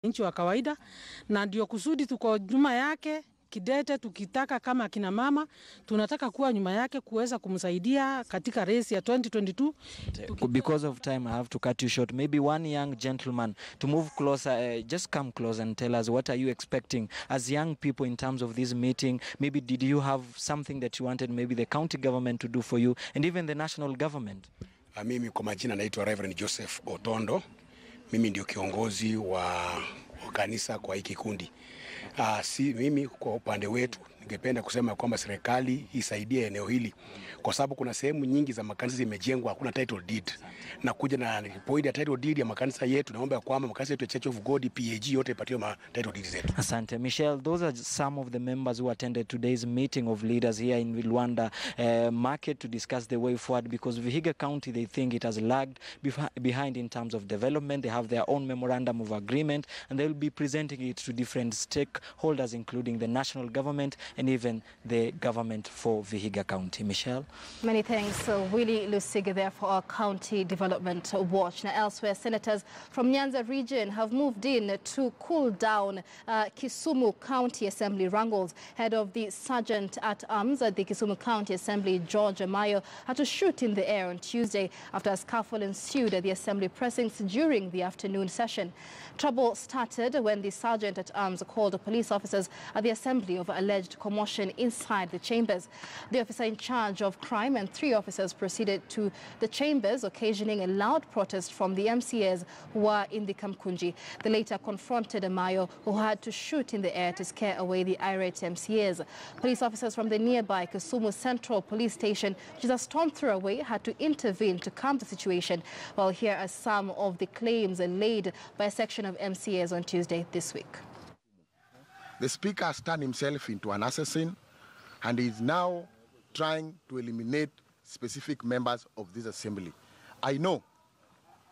nchi wa kawaida, na ndio kusudi tuko nyuma yake kidete. Tukitaka kama kina mama tunataka kuwa nyuma yake kuweza kumsaidia katika race ya 2022. Because of time, I have to cut you short. Maybe one young gentleman to move closer, just come close and tell us what are you expecting as young people in terms of this meeting. Maybe did you have something that you wanted maybe the county government to do for you and even the national government? Mimi kwa majina naitwa Reverend Joseph Otondo. Mimi ndio kiongozi wa kanisa kwa hiki kundi. Mimi kwa upande wetu ningependa kusema kwamba serikali isaidie eneo hili, kwa sababu kuna sehemu nyingi za makanisa zimejengwa hakuna title deed, na kuja na point ya title deed ya makanisa yetu. Naomba kwamba makanisa yetu ya Church of God PAG yote ipatiwe title deed zetu. Asante Michelle. Those are some of the members who attended today's meeting of leaders here in Luanda market to discuss the way forward, because Vihiga County, they think it has lagged behind in terms of development. They have their own memorandum of agreement and they will be presenting it to different stakeholders, including the national government and even the government for Vihiga County. Michelle? Many thanks, Willie Lusige there for our County Development Watch. Now elsewhere, senators from Nyanza region have moved in to cool down Kisumu County Assembly wrangles. Head of the Sergeant at Arms at the Kisumu County Assembly, George Amayo, had to shoot in the air on Tuesday after a scuffle ensued at the Assembly precincts during the afternoon session. Trouble started when the Sergeant at Arms called police officers at the Assembly over alleged commotion inside the chambers. The officer in charge of crime and 3 officers proceeded to the chambers, occasioning a loud protest from the MCAs who were in the Kamkunji. They later confronted Amayo, who had to shoot in the air to scare away the irate MCAs. Police officers from the nearby Kisumu Central Police Station, which is a stone throw away, had to intervene to calm the situation. Well, here are some of the claims laid by a section of MCAs on Tuesday this week. The Speaker has turned himself into an assassin and is now trying to eliminate specific members of this assembly. I know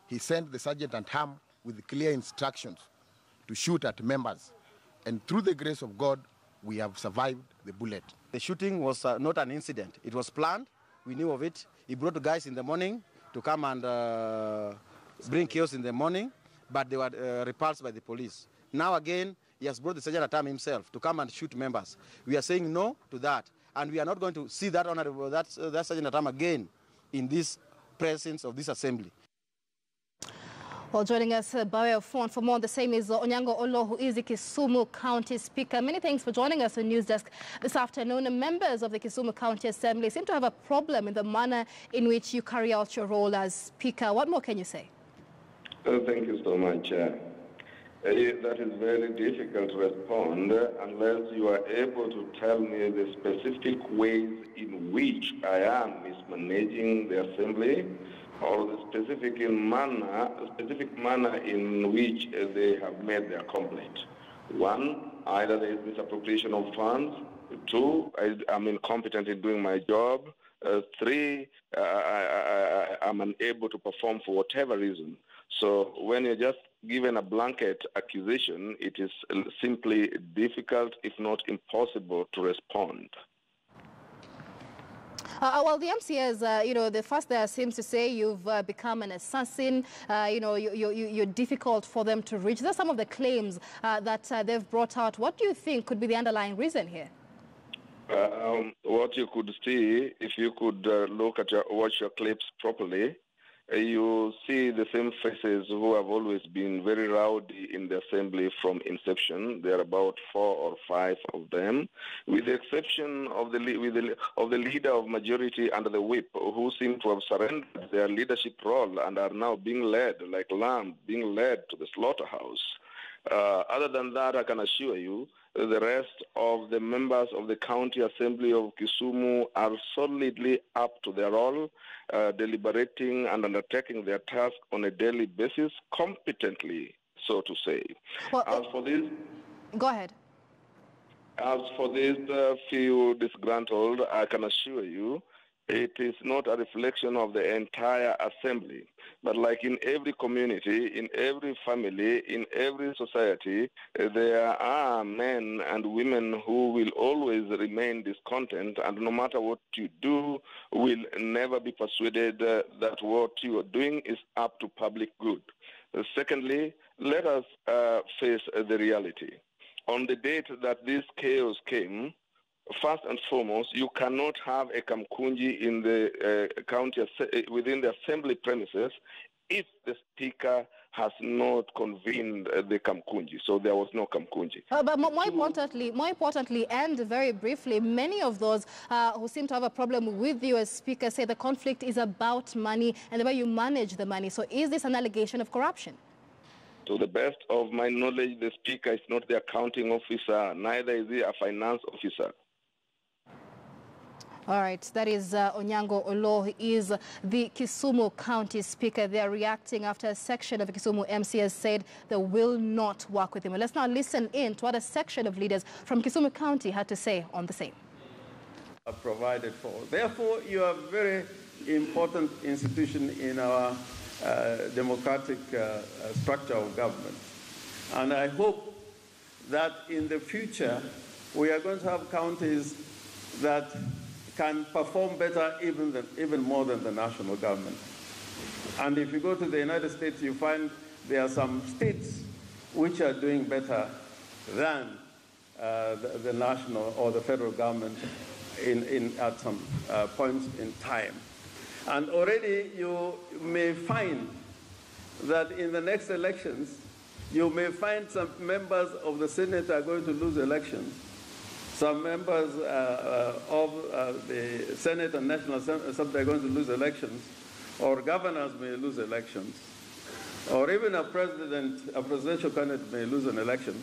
he sent the Sergeant at Arms with clear instructions to shoot at members, and through the grace of God, we have survived the bullet. The shooting was not an incident. It was planned. We knew of it. He brought the guys in the morning to come and bring chaos in the morning, but they were repulsed by the police. Now again, he has brought the Sergeant at Arms himself to come and shoot members. We are saying no to that, and we are not going to see that honorable, that Sergeant at Arms again in this presence of this assembly. Well, joining us by way of phone for more on the same is Onyango Olo, who is the Kisumu County Speaker. Many thanks for joining us on News Desk this afternoon. Members of the Kisumu County Assembly seem to have a problem in the manner in which you carry out your role as Speaker. What more can you say? Thank you so much. That is very difficult to respond unless you are able to tell me the specific ways in which I am mismanaging the assembly, or the specific manner in which they have made their complaint. 1, either there is misappropriation of funds. 2, I'm incompetent in doing my job. 3, I'm unable to perform for whatever reason. So when you're just given a blanket accusation, it is simply difficult, if not impossible, to respond. Well, the MCAs, the first there seems to say you've become an assassin. You're difficult for them to reach. Those are some of the claims that they've brought out. What do you think could be the underlying reason here? What you could see, if you could watch your clips properly, you see the same faces who have always been very rowdy in the assembly from inception. There are about 4 or 5 of them, with the exception of the leader of majority under the whip, who seem to have surrendered their leadership role and are now being led like lambs, being led to the slaughterhouse. Other than that, I can assure you, the rest of the members of the County Assembly of Kisumu are solidly up to their role, deliberating and undertaking their task on a daily basis, competently, so to say. Well, go ahead. As for these few disgruntled, I can assure you, it is not a reflection of the entire assembly. But like in every community, in every family, in every society, there are men and women who will always remain discontent, and no matter what you do, will never be persuaded that what you are doing is up to public good. Secondly, let us face the reality. On the date that this chaos came, first and foremost, you cannot have a Kamkunji in the county within the assembly premises if the speaker has not convened the Kamkunji. So there was no Kamkunji. But more importantly, and very briefly, many of those who seem to have a problem with you as speaker say the conflict is about money and the way you manage the money. So is this an allegation of corruption? To the best of my knowledge, the speaker is not the accounting officer, neither is he a finance officer. All right, that is Onyango Olo. He is the Kisumu County Speaker. They are reacting after a section of the Kisumu MC has said they will not work with him. Well, let's now listen in to what a section of leaders from Kisumu County had to say on the same. Provided for. Therefore, you are a very important institution in our democratic structure of government. And I hope that in the future, we are going to have counties that can perform better even more than the national government. And if you go to the United States, you find there are some states which are doing better than the national or the federal government at some points in time. And already you may find that in the next elections, you may find some members of the Senate are going to lose elections. Some members of the Senate and National Assembly are going to lose elections, or governors may lose elections, or even a presidential candidate may lose an election.